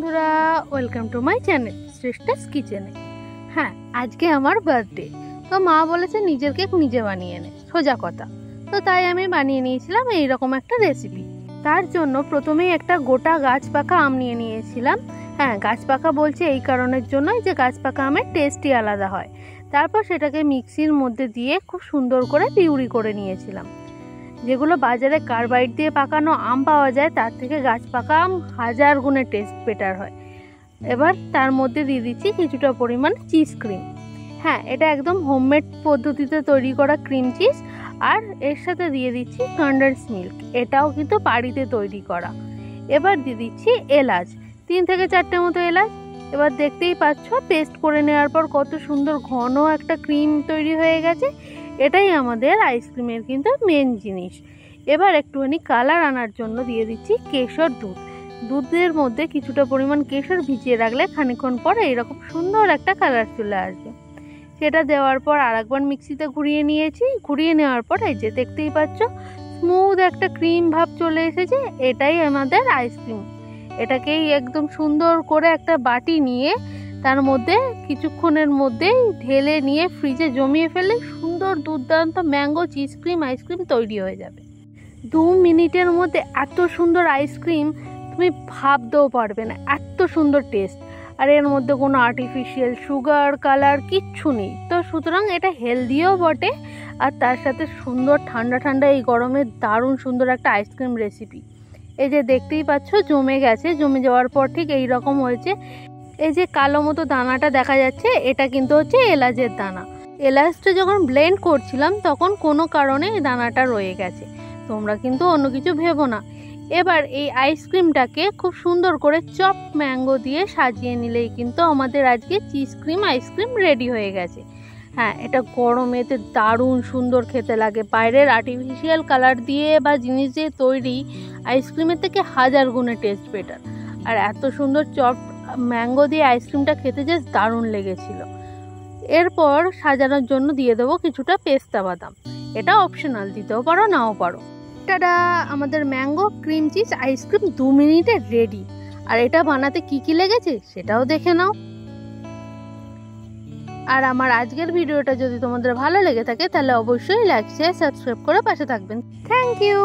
বন্ধুরা, welcome to my channel শ্রেষ্ঠাস কিচেনে। হ্যাঁ, আজকে আমার বার্থডে, তো মা বলেছে নিজের কেক নিজে বানিয়ে নে, সোজা কথা। তো তাই আমি বানিয়ে নিয়েছিলাম এইরকম একটা রেসিপি। তার জন্য প্রথমেই একটা গোটা গাছ পাকা আম নিয়ে নিয়েছিলাম। হ্যাঁ, গাছ পাকা বলছি এই কারণের জন্যই যে গাছ পাকা আমের টেস্টই আলাদা হয়। তারপর সেটাকে মিক্সির মধ্যে দিয়ে খুব সুন্দর করে পিউরি করে নিয়েছিলাম। যেগুলো বাজারে কার্বাইড দিয়ে পাকানো আম পাওয়া যায় তার থেকে গাছ পাকা আম 1000 গুণে টেস্ট বেটার হয়। এবার তার মধ্যে দিয়ে দিচ্ছি কিছুটা পরিমাণ চিজ ক্রিম। হ্যাঁ, এটা একদম হোমমেড পদ্ধতিতে তৈরি করা ক্রিম চিজ। আর এর সাথে দিয়ে দিচ্ছি কনডেন্স মিল্ক, এটাও কিন্তু বাড়িতে তৈরি করা। এবার দিয়ে দিচ্ছি এলাচ, 3 থেকে 4টে মতো এলাচ। এবার দেখতেই পাচ্ছ পেস্ট করে নেওয়ার পর কত সুন্দর ঘন একটা ক্রিম তৈরি হয়ে গেছে। এটাই আমাদের আইসক্রিমের কিন্তু মেন জিনিস। এবার একটুখানি কালার আনার জন্য দিয়ে দিচ্ছি কেশর দুধ। দুধের মধ্যে কিছুটা পরিমাণ কেশর ভিজিয়ে রাখলে খানিকক্ষণ পরে এইরকম সুন্দর একটা কালার চলে আসবে। সেটা দেওয়ার পর আরেকবার মিক্সিতে ঘুরিয়ে নিয়েছি। ঘুরিয়ে নেওয়ার পর এই যে দেখতেই পাচ্ছ স্মুথ একটা ক্রিম ভাব চলে এসেছে। এটাই আমাদের আইসক্রিম। এটাকেই একদম সুন্দর করে একটা বাটি নিয়ে তার মধ্যে কিছুক্ষণের মধ্যেই ঢেলে নিয়ে ফ্রিজে জমিয়ে ফেলে সুন্দর দুর্দান্ত ম্যাঙ্গো চিজ ক্রিম আইসক্রিম তৈরি হয়ে যাবে। 2 মিনিটের মধ্যে এত সুন্দর আইসক্রিম তুমি ভাবতেও পারবে না, এত সুন্দর টেস্ট। আর এর মধ্যে কোনো আর্টিফিশিয়াল সুগার কালার কিচ্ছু নেই। তো সুতরাং এটা হেলদিও বটে, আর তার সাথে সুন্দর ঠান্ডা ঠান্ডা এই গরমে দারুণ সুন্দর একটা আইসক্রিম রেসিপি। এই যে দেখতেই পাচ্ছ জমে গেছে, জমে যাওয়ার পর ঠিক এই রকম হয়েছে। এই যে কালো মতো দানাটা দেখা যাচ্ছে, এটা কিন্তু হচ্ছে এলাচের দানা। এলাচটা যখন ব্লেন্ড করছিলাম তখন কোনো কারণে এই দানাটা রয়ে গেছে, তোমরা কিন্তু অন্য কিছু ভেবো না। এবার এই আইসক্রিমটাকে খুব সুন্দর করে চপ ম্যাঙ্গো দিয়ে সাজিয়ে নিলেই কিন্তু আমাদের আজকে চিজ ক্রিম আইসক্রিম রেডি হয়ে গেছে। হ্যাঁ, এটা গরমেতে দারুণ সুন্দর খেতে লাগে। বাইরের আর্টিফিশিয়াল কালার দিয়ে বা জিনিস দিয়ে তৈরি আইসক্রিমের থেকে 1000 গুণে টেস্ট বেটার। আর এত সুন্দর চপ ম্যাঙ্গো দিয়ে আইসক্রিমটা খেতে জাস্ট দারুণ লেগেছিল। এরপর সাজানোর জন্য দিয়ে দেবো কিছুটা পেস্তা বাদাম। এটা অপশনাল, দিতেও পারো নাও পারো। টাডা, আমাদের ম্যাঙ্গো ক্রিম চিজ আইসক্রিম 2 মিনিটে রেডি। আর এটা বানাতে কি কি লেগেছে সেটাও দেখে নাও। আর আমার আজকের ভিডিওটা যদি তোমাদের ভালো লেগে থাকে তাহলে অবশ্যই লাইক শেয়ার সাবস্ক্রাইব করে পাশে থাকবেন। Thank you.